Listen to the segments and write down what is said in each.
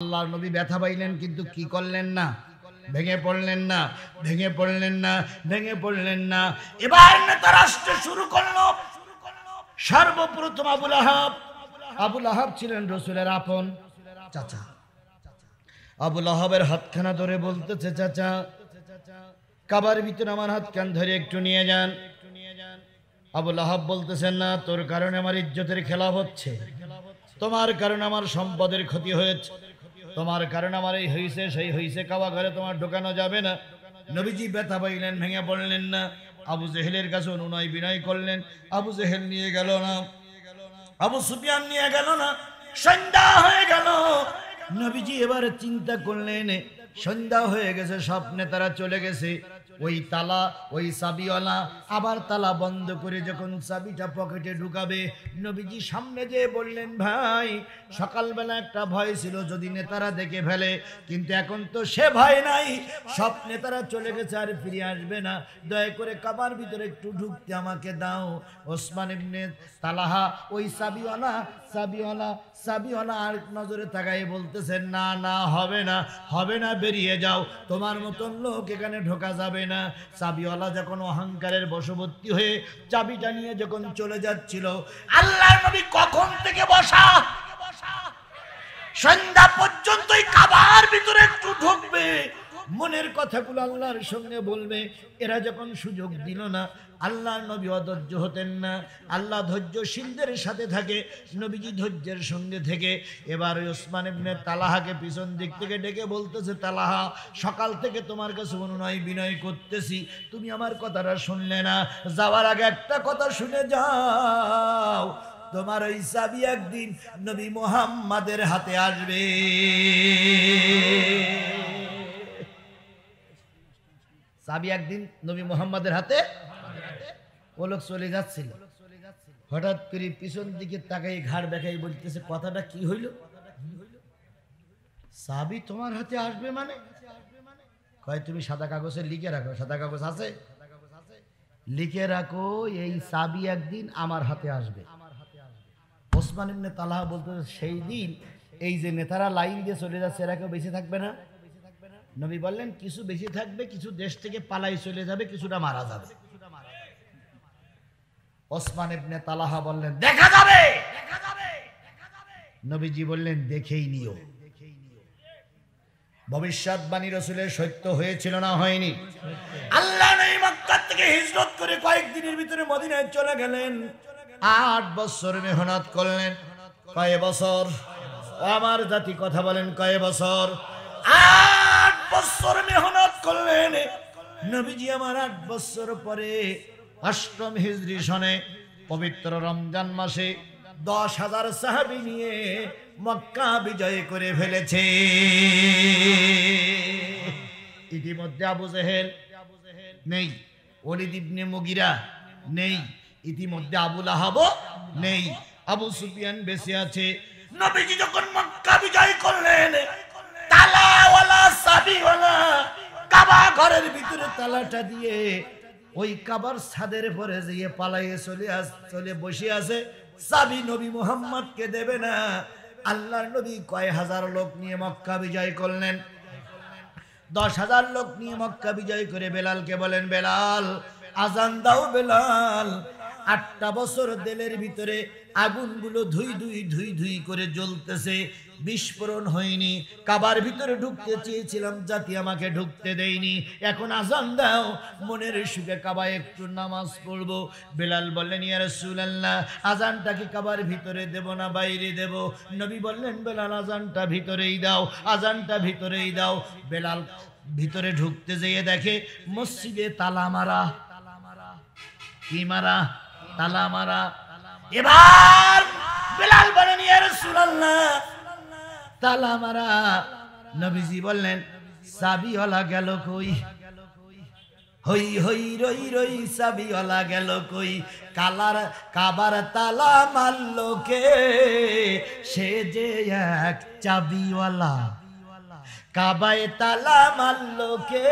আল্লাহর নবী ব্যথা পাইলেন কিন্তু কি করলেন না, ভেঙে পড়লেন না, ভেঙে পড়লেন না, ভেঙে পড়লেন না। এবার নেতা রাষ্ট্র শুরু করলো। সর্বপ্রথম আবুল আহাব ছিলেন রসুলের আপন চাচা। আবুল আহাবের হাতখানা ধরে বলতেছে, চাচা কাবার ভিতরে আমার হাতখান ধরে একটু নিয়ে যান। আবুল আহাব বলতেছেন, না, তোর কারণে আমার ইজ্জতের খেলাফ হচ্ছে, তোমার কারণে আমার সম্পদের ক্ষতি হয়েছে, তোমার কারণে আমার এই হইছে সেই হইছে, কাবা ঘরে তোমার ঢোকানো যাবে না। নবীজি ব্যথা পাইলেন, ভেঙে পড়লেন না। আবু জেহেলের কাছে অনুনয় বিনয় করলেন, আবু জেহেল নিয়ে গেল না, আবু সুফিয়ান নিয়ে গেল না। সন্ধ্যা হয়ে গেল। নবীজি এবারে চিন্তা করলেন, সন্ধ্যা হয়ে গেছে, স্বপ্নে তারা চলে গেছে। ওই তালা, ওই চাবিওয়ালা আবার তালা বন্ধ করে যখন চাবিটা পকেটে ঢুকাবে, নবীজি সামনে যেয়ে বললেন, ভাই সকালবেলা একটা ভয় ছিল যদি নেতারা দেখে ফেলে, কিন্তু এখন তো সে ভয় নাই, সব নেতারা চলে গেছে আর ফিরে আসবে না, দয়া করে কাবার ভিতরে একটু ঢুকতে আমাকে দাও। ওসমান ইবনে তালাহা ওই চাবিওয়ালা আর নজরে তাকাই বলতেছেন, না না, হবে না, হবে না, বেরিয়ে যাও, তোমার মতন লোক এখানে ঢোকা যাবে না। চাবিওয়ালা যখন অহংকারের বশবর্তী হয়ে চাবিটা নিয়ে যখন চলে যাচ্ছিল, আল্লাহর নবী কখন থেকে বসা, সন্ধ্যা পর্যন্তই কাবার ভিতরে একটু ঢুকবে, মনের কথাগুলো আল্লাহর সঙ্গে বলবে। এরা যখন সুযোগ দিল না, আল্লাহর নবী অধৈর্য হতেন না। আল্লাহ ধৈর্যশীলদের সাথে থাকে, নবীজি ধৈর্যের সঙ্গে থেকে এবার ওসমান ইবনে তালাহাকে পিছন দিক থেকে ডেকে বলতেছে, তালাহা সকাল থেকে তোমার কাছে অনুনয় বিনয় করতেছি, তুমি আমার কথাটা শুনলে না, যাওয়ার আগে একটা কথা শুনে যাও, তোমার ওই চাবি একদিন নবী মুহাম্মাদের হাতে আসবে। চাবি একদিন নবী মুহাম্মাদের হাতে। ও লোক চলে যাচ্ছিল, হঠাৎ করে পিছন দিকে তাকাই ঘাড় দেখাই বলতেছে, কথাটা কি হইল? চাবি তোমার হাতে আসবে মানে? কয় তুমি সাদা কাগজে লিখে রাখো। সাদা কাগজ আছে? লিখে রাখো, এই চাবি একদিন আমার হাতে আসবে। ওসমান ইবনে তালহা বলতেছে, সেই দিন এই যে নেতারা লাইন দিয়ে চলে যাচ্ছে, এরা কেউ বেঁচে থাকবে না? নবী বললেন, কিছু বেঁচে থাকবে, কিছু দেশ থেকে পালাই চলে যাবে, কিছুটা মারা যাবে। ওসমান ইবনে তালহা বললেন, দেখা যাবে। নবীজি বললেন, দেখেই নিও। ভবিষ্যৎবাণী রাসূলের সত্য হয়েছিল না হয়নি? আল্লাহ নবী মক্কা থেকে হিজরত করে কয়েকদিনের ভিতরে মদিনায় চলে গেলেন। 8 বছর মেহনত করলেন। কয় বছর? আমার জাতি কথা বলেন, কয় বছর? 8 বছর মেহনত করলেন। নবীজি আমার 8 বছর পরে 8ম হিজরি সনে পবিত্র রমজান মাসে 10,000 সাহাবী নিয়ে মক্কা বিজয় করে ফেলেছে। ইতিমধ্যে আবু জেহেল নেই, ওলীদ ইবনে মুগিরা নেই, ইতিমধ্যে আবুল আহাব নেই, আবু সুফিয়ান বেঁচে আছে। নবীজি যখন মক্কা বিজয় করলেন, তালাওয়ালা চাবিওয়ালা কাবা ঘরের ভিতরে তালাটা দিয়ে ওই কাবার ছাদের পরে যেয়ে পালাইয়ে চলে বসে আছে, চাবি নবী মুহাম্মদকে দেবে না। আল্লাহর নবী কয় হাজার লোক নিয়ে মক্কা বিজয় করলেন। 10,000 লোক নিয়ে মক্কা বিজয় করে বেলালকে বলেন, বেলাল আজান দাও। বেলাল 8টা বছর দেলের ভিতরে আগুনগুলো ধুই ধুই করে জ্বলতেছে, বিস্ফোরণ হয়নি। কাবার ভিতরে ঢুকতে চেয়েছিলাম, জাতি আমাকে ঢুকতে দেয়নি, এখন আজান দাও, মনের সুখে কাবায় একটু নামাজ পড়বো। বেলাল বললেন, ইয়া রাসূলুল্লাহ, আজানটা কি কাবার ভিতরে দেব না বাইরে দেব? নবী বললেন, বেলাল আজানটা ভিতরেই দাও, আজানটা ভিতরেই দাও। বেলাল ভিতরে ঢুকতে যেয়ে দেখে মসজিদে তালা মারা। কি মারা? তালা মারা। এবার বেলাল বলেন, ইয়া রাসূলুল্লাহ, তালা মারা। নবীজি বললেন, চাবিওয়ালা গেল কই? হই হই রই রই চাবিওয়ালা গেল কই? কাবার তালা মারলো কে? সে যে এক চাবিওয়ালা। কাবায় তালা মারলো কে?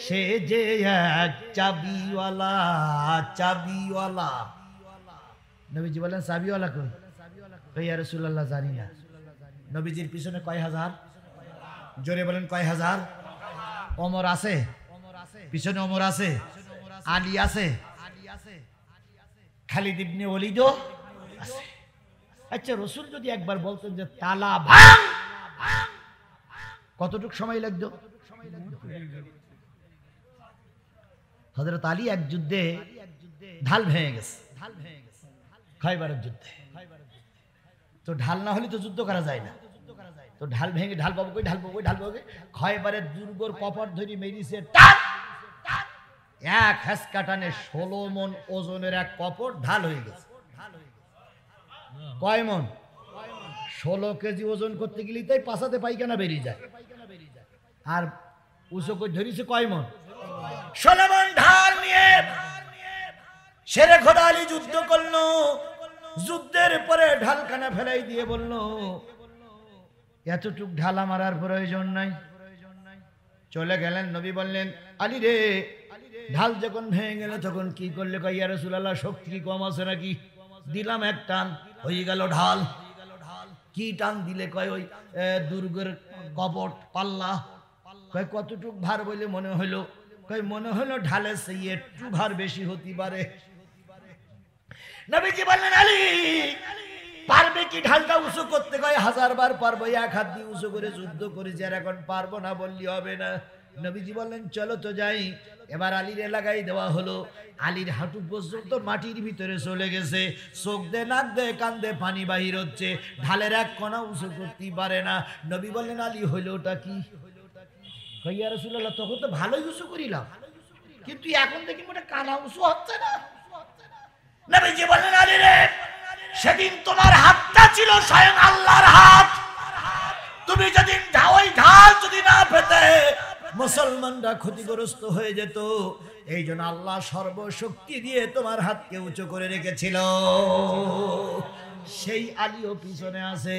সে যে এক চাবিওয়ালা। চাবিওয়ালা। নবীজি বলেন, চাবিওয়ালা কই? ইয়া রাসূলুল্লাহ, জানি না। নবীজির পিছনে কয় হাজার? জোরে বলেন কয় হাজার? ওমর আছে, পিছনে ওমর আছে, আলী আছে, খালিদ ইবনে ওয়ালিদও আছে। আচ্ছা, রসুল যদি একবার বলতেন যে তালা ভাঙ, কতটুক সময় লাগতো? হযরত আলী এক যুদ্ধে ঢাল ভেঙে গেছে, খয়বরের যুদ্ধে। তো ঢাল না হলে তো যুদ্ধ করা যায় না। তো ঢাল ভেঙে ঢাল পাবো কই, ঢাল পাবো কই, ঢাল পাবো কই, খয়বরের দুর্গর কপট ধরি মেরিছে টান, এক হেসকা টানে 16 মণ ওজনের এক কপট ঢাল হয়ে গেছে। কয় মণ? 16 কেজি ওজন করতে গেলেই তাই পাছাতে পায়খানা বেরিয়ে যায়। আর উঁচু করে ধরিছে কয় মণ? 16 মণ ঢাল নিয়ে শেরে খোদা আলী যুদ্ধ করলো। যুদ্ধের পরে ঢালখানা ফেলাই দিয়ে বলল, এতটুক ঢাল আমার আর প্রয়োজন নাই। চলে গেলেন। নবী বললেন, আলী রে, ঢাল যখন ভেঙে গেল তখন কি করলে? কয়, ইয়া রাসূলুল্লাহ, শক্তি কি কম আছে নাকি? দিলাম এক টান, হয়ে গেল ঢাল। কি টান দিলে? কয়, ওই দুর্গের কপট পাল্লা। কয়, কতটুক ভার বলে মনে হলো? কয়, মনে হলো ঢালে সেই একটু ভার বেশি হতে পারে। নবীজি বললেন, আলী পারবে কি ঢালটা উঁচু করতে? কয়, 1000 বার পারবো, এক হাত দিয়ে উঁচু করে যুদ্ধ করেছি, আর এখন পারবো না বললি হবে না। নবীজি বললেন, চলো তো যাই। এবার আলীর এলাকায় দেওয়া হলো। আলীর হাঁটু পর্যন্ত মাটির ভিতরে চলে গেছে, চোখ দে, নাক দে, কান দে পানি বাহির হচ্ছে, ঢালের এক কণা উঁচু করতেই পারে না। নবী বললেন, আলী হইল ওটা কি? কয়, ইয়া রাসূলুল্লাহ, তখন তো ভালোই উঁচু করিলাম, কিন্তু এখন দেখি মোটা কানা উঁচু হচ্ছে না। নবীজি বললেন, আলী রে, সেদিন তোমার হাতটা ছিল স্বয়ং আল্লাহর হাত। তুমি যদি ওই ঢাল যদি না পেতে, মুসলমানরা ক্ষতিগ্রস্ত হয়ে যেত। এই জন্য আল্লাহ সর্বশক্তি দিয়ে তোমার হাতকে উঁচু করে রেখেছিল। সেই আলীও পিছনে আছে।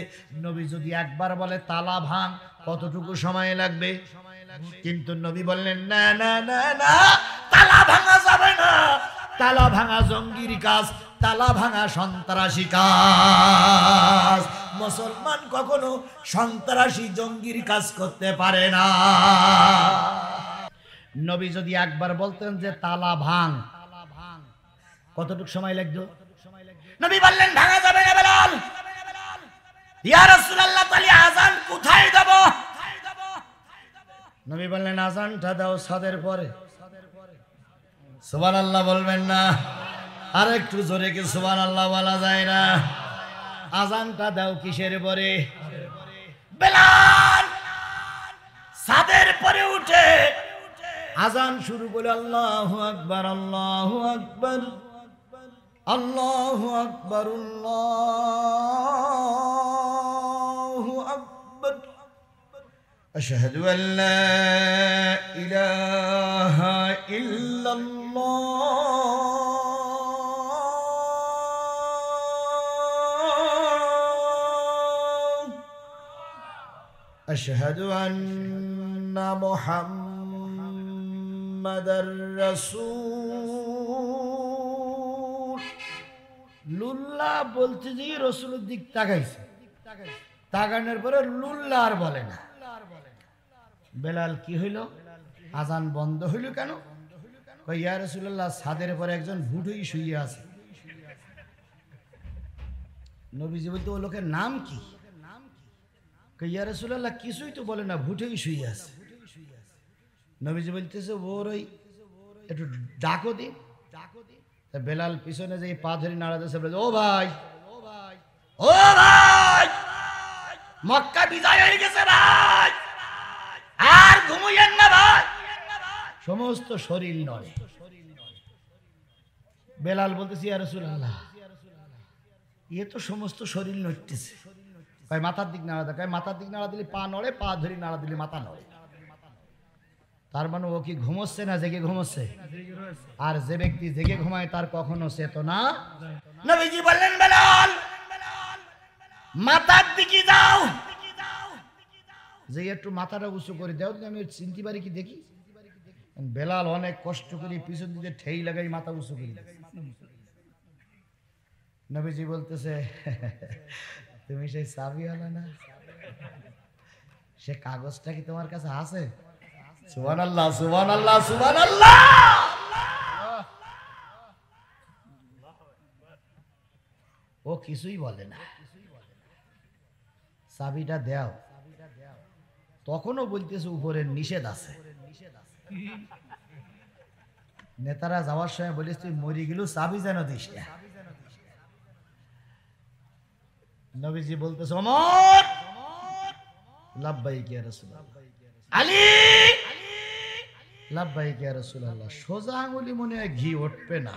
নবী যদি একবার বলে তালা ভাঙ, কতটুকু সময় লাগবে? কিন্তু নবী বললেন, না না না না, তালা ভাঙা যাবে না। তালা ভাঙা জঙ্গির কাজ, তালা ভাঙা সন্ত্রাসী কাজ। মুসলমান কখনো সন্ত্রাসী জঙ্গির কাজ করতে পারে না। নবী যদি একবার বলতেন যে তালা ভাঙ, কতটুকু সময় লাগতো? নবী বললেন, ভাঙা যাবে না বেলাল। ইয়া রাসূলুল্লাহ, তাহলে আযান কোথায় দেব? নবী বললেন, আযানটা দাও ছাদের পরে। সুবহানাল্লাহ বলবেন না? আর একটু জোরে কি সুবহানাল্লাহ বলা যায় না? আযানটা দাও কিসের পরে? বেলাল ছাদের পরে উঠে আযান শুরু করে, আল্লাহু আকবার, আল্লাহু আকবার, আল্লাহু আকবার, আল্লাহু আকবার, আশহাদু আল্লা ইলাহা ইল্লাল্লাহ, আশহাদু আন্না মুহাম্মাদার রাসূল। লুল্লাহ বলতে যে রসুলের দিক তাকাইছে, তাকানোর পরে লুল্লাহ আর বলে না। বেলাল, কি হইল? আজান বন্ধ হইল কেন? কই, ইয়া রাসূলুল্লাহ, ছাদের পরে একজন ভুটুই শুয়ে আছে। নবীজি বলতে, ও লোকের নাম কি? কই, ইয়া রাসূলুল্লাহ, কিছুই তো বলে না, ভুটুই শুয়ে আছে। নবীজি বলতেছে, ওর ওই একটু ডাকো দি। বেলাল পিছনে যে পা ধরে নাড়াতেছে, ও ভাই, ও ভাই, মক্কা বিজয় হয়ে গেছে ভাই, আর ঘুমাইয়েন না ভাই। সমস্ত শরীর নড়ে। বেলাল বলতেছে, ইয়া রাসূলুল্লাহ, এ তো সমস্ত শরীর নড়তেছে। কয়, মাথার দিক নাড়া দেয়। কয়, মাথার দিক নাড়া দিলে পা নড়ে, পা ধরে নাড়া দিলে মাথা নড়ে। তার মানে ও কি ঘুমোচ্ছে না জেগে ঘুমোচ্ছে? আর যে ব্যক্তি জেগে ঘুমায় তার কখনো চেতনা। নবীজি বললেন, বেলাল, মাথার দিকে যাও, যে একটু মাথাটা উঁচু করে দাও, আমি চিনতে পারি কি দেখি। বেলাল অনেক কষ্ট করে পিছন দিকে ঠেই লাগাই মাথা উঁচু করে। নবীজি বলতেছে, তুমি সেই চাবিওয়ালা না? সে কাগজটা কি তোমার কাছে আছে? সুবহানাল্লাহ, সুবহানাল্লাহ, সুবহানাল্লাহ। ও কিছুই বলে না। চাবিটা দাও, তখনও বলতেছে উপরে নিষেধ আছে। নেতারা যাওয়ার সময় বলিস তুই মরি গেল চাবি যেন দিস না। নবীজি বলতেছে ওমর লাব্বাইক ইয়া রাসূলুল্লাহ, আলী লাব্বাইক ইয়া রাসূলুল্লাহ। সোজা আঙুলি মনে হয় ঘি উঠবে না।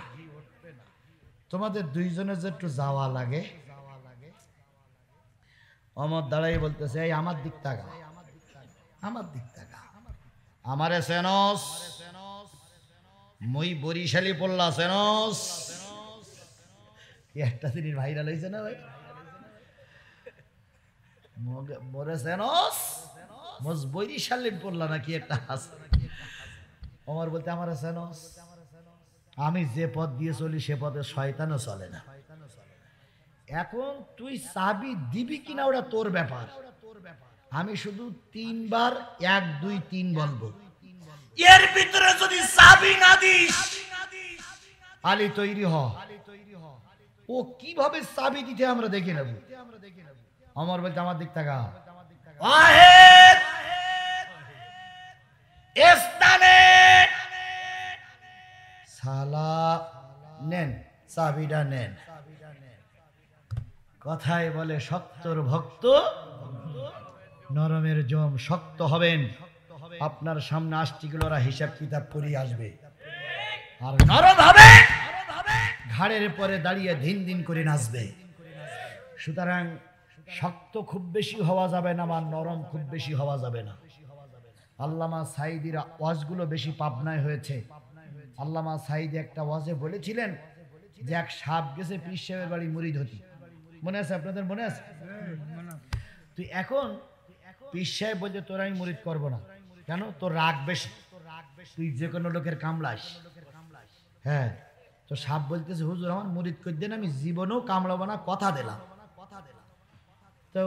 তোমাদের দুইজনের যে একটু যাওয়া লাগে। ওমর দাঁড়াই বলতেছে এই আমার দিক তাকা, আমার দিক তাকা। আমারে সেনস, মই বরিশালী পড়লা সেনস। একটা দিনের ভাইরাল হয়েছে না ভাই, মোরে সেনস মোজ বরিশালী পড়লা নাকি একটা আছে। ওমর বলতে আমার সেনস, আমি যে পথ দিয়ে চলি সে পথে শয়তানও চলে না। এখন তুই চাবি দিবি কিনা ওটা তোর ব্যাপার। আমি শুধু 3 বার 1 2 3 বলবো, এর ভিতরে যদি চাবি না দিস আলী তৈরি হ। ও কিভাবে চাবি দিতে আমরা দেখে নেব। আমার বলতে আমার দিক তাকা, ওয়াহিদ স্থানে সালা নেন, চাবিটা নেন। কথায় বলে শক্তর ভক্ত নরমের জম। শক্ত হবেন, আপনার সামনে আষ্টিগুলোরা হিসাব কিতাব করে আসবে। আর নরম হবে, ঘাড়ের পরে দাঁড়িয়ে দিন দিন করে নাচবে। সুতরাং শক্ত খুব বেশি হওয়া যাবে না, বা নরম খুব বেশি হওয়া যাবে না। আল্লামা সাঈদীর ওয়াজগুলো বেশি পাবনায় হয়েছে। আল্লামা সাঈদী একটা ওয়াজে বলেছিলেন যে এক সাপ গেছে পীর সাহেবের বাড়ি মুরিদ হতি। মনে আছে আপনাদের? মনে আছে? তুই এখন পীর সাহেব বলছে তোর আমি মুরিদ করবো না। কেন? তোর রাগ বেশি, তুই যে কোনো লোকের কামলাস। হ্যাঁ, তো সাপ বলতেছে হুজুর আমার মুরিদ করে দেন, আমি জীবনেও কামড়াবো না, কথা দিলাম। তো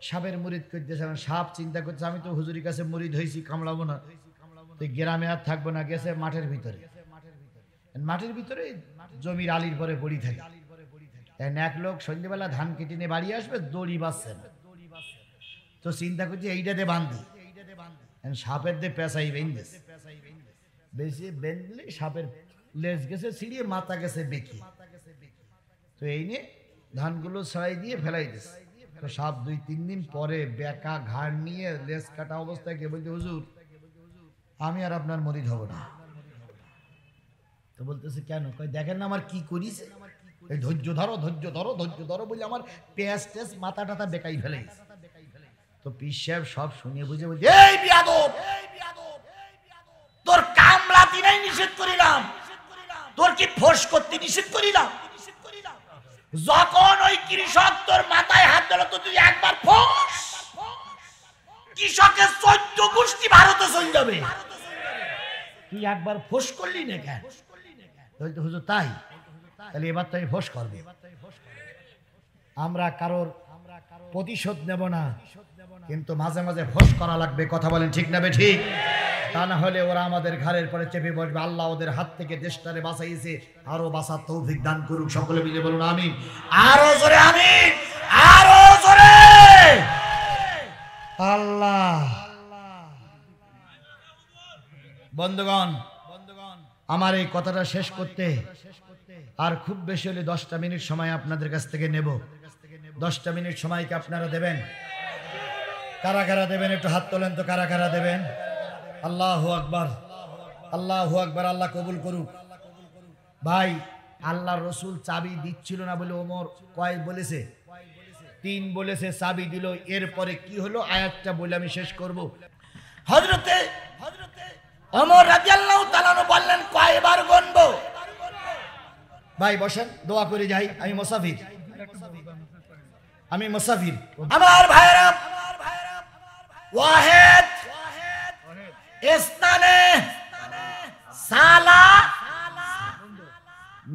সাপের মুরিদ করতেছে। সাপ চিন্তা করছে আমি তো হুজুরের কাছে মুরিদ হয়েছি, কামড়াবো না, তুই গ্রামে আর থাকবো না। গেছে মাঠের ভিতরে। মাঠের ভিতরে জমির আলির পরে বড়ি থাকে। এক লোক সন্ধ্যেবেলা ধান কেটে নিয়ে বাড়ি আসবে, দড়ি বাঁধছে না। তো চিন্তা করছি এইটাতে বাঁধি, সাপের দিয়ে পেঁচাই বেঁধেছে। বেশি বেঁধলে সাপের লেজ গেছে ছিঁড়িয়ে, মাথা গেছে বেঁকে। তো এই নিয়ে ধানগুলো ছড়াই দিয়ে ফেলাই দিছে। তো সাপ 2-3 দিন পরে বেকা ঘাড় নিয়ে লেজ কাটা অবস্থায় কে বলছে হুজুর আমি আর আপনার মুরিদ হব না। তো বলতেছে কেন? কই দেখেন না আমার কি করিছে। এই ধৈর্য ধরো, ধৈর্য ধরো, ধৈর্য ধরো বলে আমার পেঁয়াজ টেস মাথা টাথা বেকাই ফেলে। তো পীর সাহেব সব শুনিয়ে বুঝে বলছে এই বিয়াদব, তোর কামলাতি নাই নিষেধ করিলাম, তোর কি ফোঁস করতে নিষেধ করিলাম? যখন ওই কৃষক তোর মাথায় হাত দিল তো তুই একবার ফোঁস, কৃষকের 14 গোষ্ঠী ভারতে চলে যাবে। তুই একবার ফোঁস করলি না কেন? বলতে হুজুর তাই? তাহলে এবার তো আমি ফোঁস করবো। আমরা কারোর প্রতিশোধ নেব না, কিন্তু মাঝে মাঝে ফোঁস করা লাগবে। কথা বলেন ঠিক না বেঠিক? তা না হলে ওরা আমাদের ঘাড়ের পরে চেপে বসবে। আল্লাহ ওদের হাত থেকে দেশটারে বাঁচাইছে, আরো বাঁচার তৌফিক দান করুক। সকলে মিলে বলুন আমিন। আরো জোরে আমিন, আরো জোরে আল্লাহ। বন্ধুগণ, আমার এই কথাটা শেষ করতে আর খুব বেশি হলে 10টা মিনিট সময় আপনাদের কাছ থেকে নেব। 10টা মিনিট সময় কি আপনারা দেবেন? কারা কারা দেবেন একটু হাত তোলেন তো, কারা কারা দেবেন? আল্লাহু আকবার, আল্লাহু আকবার। আল্লাহ কবুল করুক। ভাই, আল্লাহ রসুল চাবি দিচ্ছিল না বলে ওমর কয় বলেছে? 3 বলেছে, চাবি দিল। এরপরে কি হলো আয়াতটা বলে আমি শেষ করব। হযরতে ওমর রাদিয়াল্লাহু তাআলা বললেন কয়বার গুনবো? ভাই বসেন, দোয়া করে যাই। আমি মুসাফির, আমি মুসাফির। আমার ভাইরা, ওয়াহিদ স্থানে সালা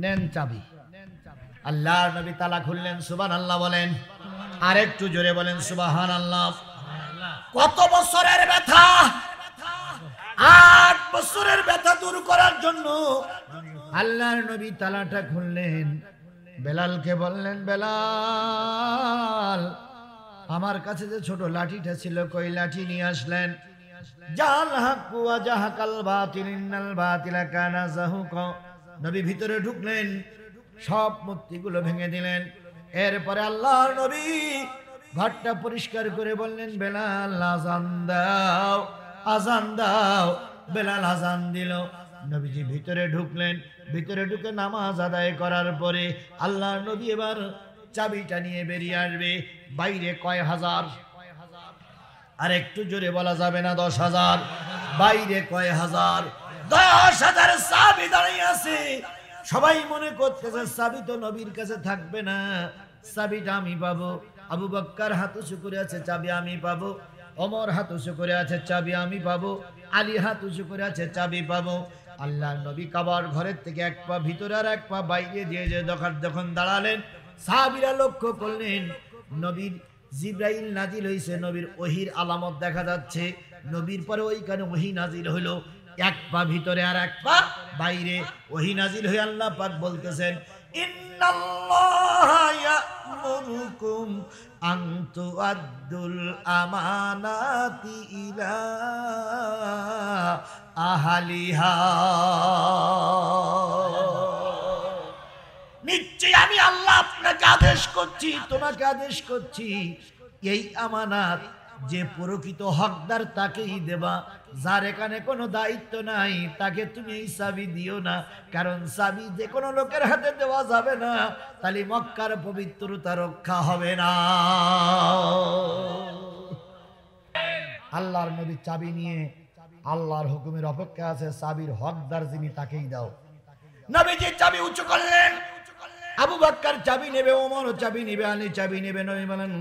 নেন চাবি। আল্লাহর নবী তালা খুললেন। সুবহানাল্লাহ বলেন, আর একটু জোরে বলেন সুবহানাল্লাহ। কত বছরের ব্যথা, 8 বছরের ব্যথা দূর করার জন্য আল্লাহর নবী তালাটা খুললেন, বেলালকে বললেন, বেলাল আমার কাছে যে ছোট লাঠিটা ছিল কই লাঠি নিয়ে আসলেন। জাল হাক্কু ওয়া জাহাকাল বাতিল ইন্নাল বাতিলা কানা যাহুকা। নবী ভিতরে ঢুকলেন, সব মূর্তিগুলো ভেঙে দিলেন। এরপরে আল্লাহর নবী ঘরটা পরিষ্কার করে বললেন, বেলাল আযান দাও, আযান দাও। বেলাল আযান দিল। নবীজি ভিতরে ঢুকলেন, ভিতরে ঢুকে নামাজ আদায় করার পরে আল্লাহর নবী এবার চাবিটা নিয়ে বেরিয়ে আসবে। বাইরে কয় হাজার, আর একটু জোরে বলা যাবে না? 10,000। বাইরে কয় হাজার? 10,000 চাবি দাঁড়িয়ে আছে। সবাই মনে করতেছে চাবি তো নবীর কাছে থাকবে না, চাবিটা আমি পাবো। আবু বকর হাত উঁচু করে আছে, চাবি আমি পাবো। ওমর হাত উঁচু করে আছে, চাবি আমি পাবো। আলী হাত উঁচু করে আছে, চাবি পাবো। আল্লাহর নবী কাবার ঘরের থেকে এক পা ভিতরে আর এক পা বাইরে দিয়ে যে যখন দাঁড়ালেন, সাহাবীরা লক্ষ্য করলেন নবীর জিব্রাইল নাজিল হইছে, নবীর ওহির আলামত দেখা যাচ্ছে। নবীর পরে ওইখানে ওহি নাজিল হইল, এক পা ভিতরে আর এক পা বাইরে। ওহি নাজিল হয়ে আল্লাহ পাক বলতেছেন, ইন্নাল্লাহা ইয়া'মুরুকুম আন তুআদ্দুল আমানাতি ইলা আহলিহা। নিশ্চয় আমি আল্লাহ আপনাকে আদেশ করছি, তোমাকে আদেশ করছি, এই আমানাত যে প্রকৃত হকদার তাকেই দেবা। যার এখানে কোনো দায়িত্ব নাই তাকে তুমি এই চাবি দিও না, কারণ চাবি যে কোনো লোকের হাতে দেওয়া যাবে না, তাহলে মক্কার পবিত্রতা রক্ষা হবে না। আল্লাহর নবী চাবি নিয়ে আল্লাহর হুকুমের অপেক্ষা আছে, চাবির হকদার যিনি তাকেই দাও। নবীজি চাবি উঁচু করলেন, আবু বকর চাবি নেবে, ওমর চাবি নেবে, আলী চাবি নেবে। নবী বলেন,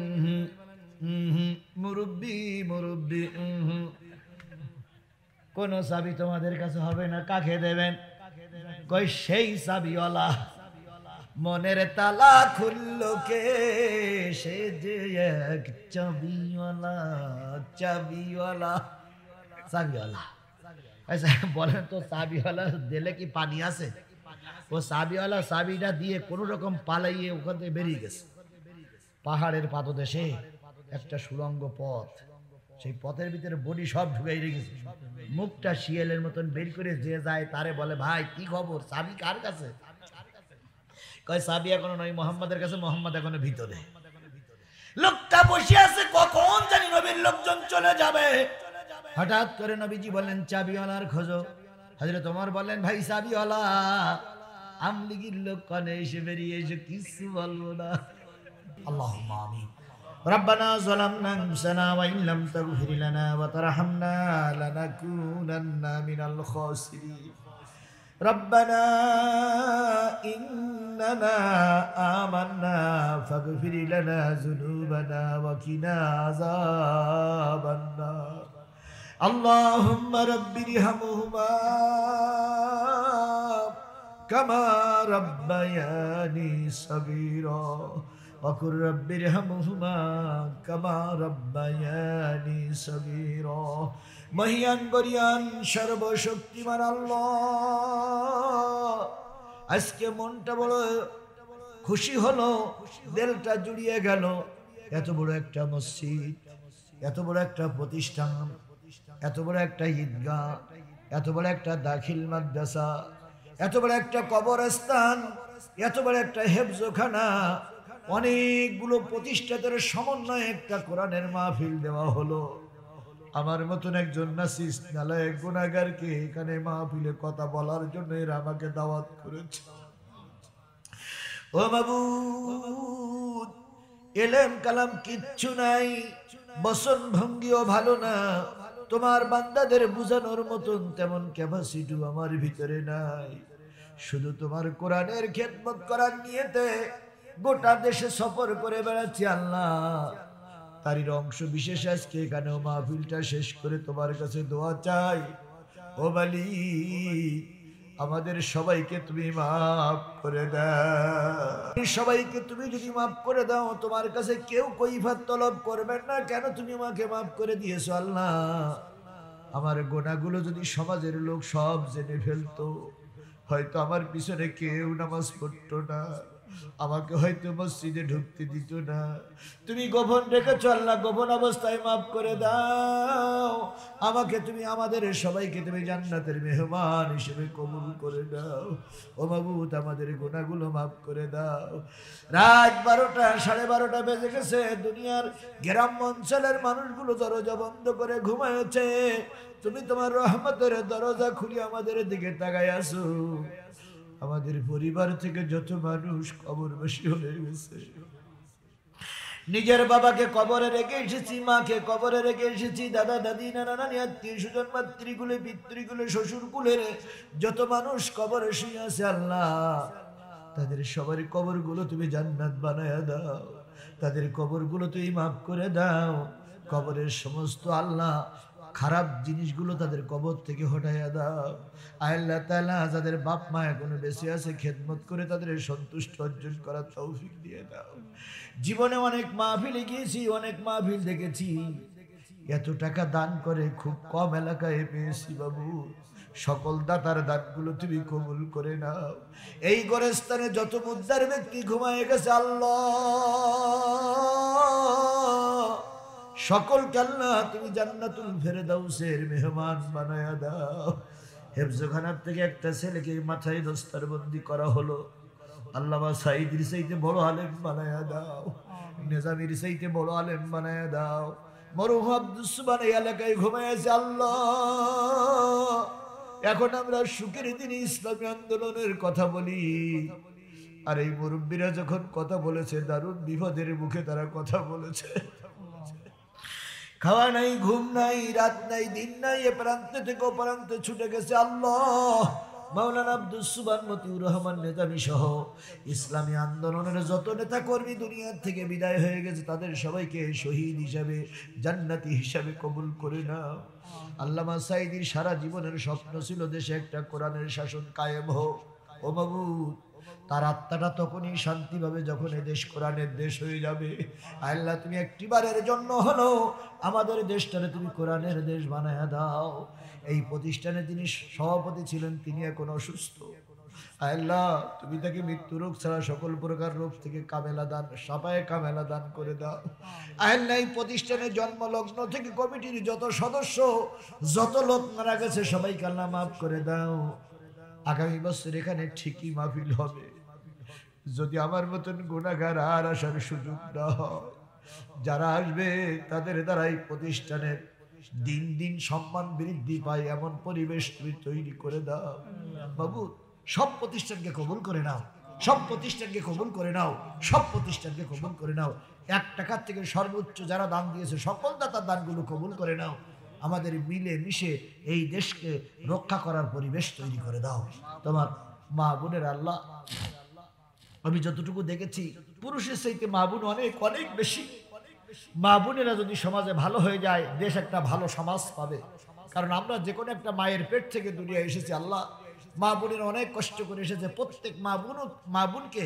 মুরব্বি মুরব্বি, কোন চাবি তোমাদের কাছে হবে না, কাকে দেবেন? কই সেই চাবিওয়ালা। মনের তালা খুললো কে, সে যে এক চাবিওয়ালা, চাবিওয়ালা, চাবিওয়ালা। আচ্ছা বলেন তো, চাবিওয়ালা দিলে কি পানি আছে? ও চাবিওয়ালা চাবিটা দিয়ে কোন রকম পালাইয়ে ওখান থেকে বেরিয়ে গেছে। পাহাড়ের পাদদেশে একটা সুড়ঙ্গ পথ, সেই পথের ভিতরে বডি সব ঢুকাই রেখেছে। মুখটা শিয়ালের মতন বের করে যে যায় তারে বলে, ভাই কি খবর, চাবি কার কাছে? কয় চাবি এখনো নয়, মোহাম্মদের কাছে, মোহাম্মদ এখনো ভিতরে। লোকটা বসে আছে, কখন জানি নবীর লোকজন চলে যাবে। হঠাৎ করে নবীজি বললেন, চাবিওয়ালার খোঁজো। হযরত ওমর বললেন, ভাই চাবিওয়ালা। আমলিগির লোক কানে এসে বেরিয়ে এসে কিছু বলবো না। আল্লাহুম্মা আমিন। রব্বানা যালামনা আনফুসানা ওয়া ইন লাম তাগফির লানা ওয়া তারহামনা লানাকুনান্না মিনাল খাসিরিন। রব্বানা ইন্নানা আমান্না ফাগফির লানা যুনুবানা ওয়া কিনা আযাবান নার। আল্লাহুম্মা রাব্বিরহামহুমা কামা রাব্বায়ানি সাগীরা ওয়া কুর রাব্বিরহামহুমা কামা রাব্বায়ানি সাগীরা। মহিয়ান গরিয়ান সর্বশক্তিমান আল্লাহ, আজকে মনটা বড় খুশি হলো, দিলটা জুড়িয়ে গেল। এত বড় একটা মসজিদ, এত বড় একটা প্রতিষ্ঠান, এত বড় একটা ঈদগাহ, এত বড় একটা দাখিল মাদ্রাসা, এত বড় একটা কবরস্থান, এত বড় একটা হেফজখানা, অনেকগুলো প্রতিষ্ঠানের সমন্বয়ে একটা কোরআনের মাহফিল দেওয়া হলো। আমার মতন একজন নাসিস নালায়েক গুনাহগারকে এখানে মাহফিলে কথা বলার জন্য এরা আমাকে দাওয়াত করেছে। ও মাবুদ, এলেম কালাম কিচ্ছু নাই, বচন ভঙ্গিও ভালো না, তোমার বান্দাদের বুঝানোর মতন তেমন ক্যাপাসিটি আমার ভিতরে নাই। শুধু তোমার কোরআনের খেদমত করার নিয়তে গোটা দেশে সফর করে বেড়াচ্ছি আল্লাহ। তারই অংশ বিশেষ আজকে এখানেও মাহফিলটা শেষ করে তোমার কাছে দোয়া চাই। ও মালিক, আমাদের সবাইকে তুমি মাফ করে দাও। সবাইকে তুমি যদি মাফ করে দাও, তোমার কাছে কেউ কৈফিয়ত তলব করবেন না, কেন তুমি আমাকে মাফ করে দিয়েছো আল্লাহ। আমার গুনাহগুলো যদি সমাজের লোক সব জেনে ফেলতো, হয়তো আমার পিছনে কেউ নামাজ পড়তো না, আমাকে হয়তো মসজিদে ঢুকতে দিত না। তুমি গোপন রেখেছো আল্লাহ, গোপন অবস্থায় মাফ করে দাও আমাকে। তুমি আমাদের সবাইকে তুমি জান্নাতের মেহমান হিসেবে কবুল করে দাও। ও মাবুদ, আমাদের গুনাহগুলো মাফ করে দাও। রাত 12টা 12:30 বেজে গেছে। দুনিয়ার গ্রাম অঞ্চলের মানুষগুলো দরজা বন্ধ করে ঘুমায়েছে। তুমি তোমার রহমতের দরজা খুলে আমাদের দিকে তাকায় আসো। আমাদের পরিবার থেকে যত মানুষ কবরবাসী হয়ে গেছে, নিজের বাবাকে কবরে রেখে এসেছি, মাকে কবরে রেখে এসেছি, দাদা দাদি নানা নানি আত্মীয় স্বজন মাতৃকুলে পিতৃকুলে শ্বশুর কুলের যত মানুষ কবরে শুয়ে আছে আল্লাহ, তাদের সবার কবরগুলো তুমি জান্নাত বানায়া দাও। তাদের কবরগুলো তুমি মাফ করে দাও। কবরের সমস্ত আল্লাহ খারাপ জিনিসগুলো তাদের কবর থেকে হটাইয়া দাও। আল্লাহ তাআলা যাদের বাপ মা এখনো বেঁচে আছে, খেদমত করে তাদের সন্তুষ্ট অর্জন করার তৌফিক দিয়ে দাও। জীবনে অনেক মাহফিলে গিয়েছি, অনেক মাহফিল দেখেছি, এত টাকা দান করে খুব কম এলাকায় পেয়েছি বাবু। সকল দাতার দানগুলো তুমি কবুল করে নাও। এই গোরস্থানে যত মুদ্দার ব্যক্তি ঘুমায় গেছে আল্লাহ, সকলকে আল্লাহ তুমি জান্নাতুল ফেরদাউসের মেহমান বানায়া দাও। হেফজখানার থেকে একটা ছেলেকে মাথায় দস্তারবন্দি করা হলো, আল্লামা সাঈদীর চাইতে বড় আলেম বানায়া দাও, নিজামীর চাইতে বড় আলেম বানায়া দাও। মরহুম আব্দুস সুবহান এই এলাকায় ঘুমাইছে আল্লাহ। এখন আমরা সুখের দিনে ইসলামী আন্দোলনের কথা বলি, আর এই মুরব্বীরা যখন কথা বলেছে, দারুণ বিপদের মুখে তারা কথা বলেছে। খাওয়া নাই, ঘুম নাই, রাত নাই, দিন নাই, এ প্রান্ত থেকে ও প্রান্তে ছুটে গেছে আল্লাহ। মাওলানা আব্দুস সুবহান মতিউর রহমান নেজামী সহ ইসলামী আন্দোলনের যত নেতা কর্মী দুনিয়ার থেকে বিদায় হয়ে গেছে, তাদের সবাইকে শহীদ হিসাবে জান্নাতি হিসাবে কবুল করে নাও। আল্লামা সাঈদীর সারা জীবনের স্বপ্ন ছিল দেশে একটা কোরআনের শাসন কায়েম হোক। ও মাবুদ, তার আত্মাটা তখনই শান্তি পাবে যখন এ দেশ কোরআনের দেশ হয়ে যাবে। আল্লাহ তুমি একটিবারের জন্য হলো আমাদের দেশটারে তুমি কোরআনের দেশ বানায়া দাও। এই প্রতিষ্ঠানে যিনি সভাপতি ছিলেন তিনি এখন অসুস্থ। আল্লাহ তুমি তাকে মৃত্যু রোগ ছাড়া সকল প্রকার রোগ থেকে কামেলা দান, সাফায়ে কামেলা দান করে দাও। আল্লাহ এই প্রতিষ্ঠানের জন্মলগ্ন থেকে কমিটির যত সদস্য, যত লোক মারা গেছে সবাইকে আল্লাহ মাফ করে দাও। আগামী বছর এখানে ঠিকই মাহফিল হবে। যদি আমার মতন গুনাহগার আর আসার সুযোগ না হয়, যারা আসবে তাদের দ্বারাই প্রতিষ্ঠানের দিন দিন সম্মান বৃদ্ধি পায় এমন পরিবেশ তুমি তৈরি করে দাও বাবু। সব প্রতিষ্ঠানকে কবুল করে নাও, সব প্রতিষ্ঠানকে কবুল করে নাও, সব প্রতিষ্ঠানকে কবুল করে নাও। 1 টাকার থেকে সর্বোচ্চ যারা দান দিয়েছে সকল দাতার দানগুলো কবুল করে নাও। আমাদের মিলে মিশে এই দেশকে রক্ষা করার পরিবেশ তৈরি করে দাও। তোমার মা বোনের আল্লাহ, আমি যতটুকু দেখেছি পুরুষের চাইতে মা বোন অনেক অনেক বেশি। মা বোনেরা যদি সমাজে ভালো হয়ে যায়, দেশ একটা ভালো সমাজ পাবে। কারণ আমরা যে কোনো একটা মায়ের পেট থেকে দুনিয়ায় এসেছি আল্লাহ, মা বোনেরা অনেক কষ্ট করে এসেছে। প্রত্যেক মা বোনকে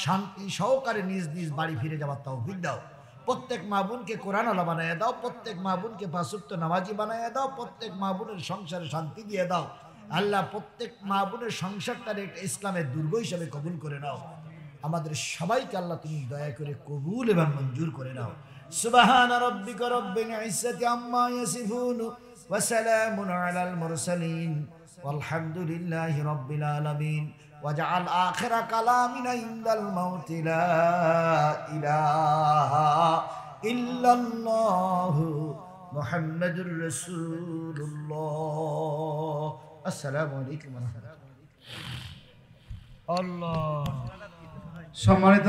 শান্তি সহকারে নিজ নিজ বাড়ি ফিরে যাওয়ার তৌফিক দাও। প্রত্যেক মা বোনকে কোরআনওয়ালা বানাইয়া দাও, প্রত্যেক মা বোনকে 5 ওয়াক্ত নামাজি বানাইয়া দাও, প্রত্যেক মা বোনের সংসারে শান্তি দিয়ে দাও আল্লাহ। প্রত্যেক মা বোনের সংসারটারে একটা ইসলামের দুর্গ হিসাবে কবুল করে নাও। আমাদের সবাইকে আল্লাহ তুমি দয়া করে কবুল এবং মঞ্জুর করে নাও। সুবহান রাব্বিকা রাব্বিল ইজ্জাতি আম্মা ইয়াসিফুন ওয়া সালামুন আলাল মুরসালিন ওয়ালহামদুলিল্লাহি রাব্বিল আলামিন। ওয়াজআল আখিরা কালামিনা ইনদাল মাউতি লা ইলাহা ইল্লাল্লাহু মুহাম্মাদুর রাসূলুল্লাহ। আসসালামু আলাইকুম ওয়া রাহমাতুল্লাহ। আল্লাহ সম্মানিত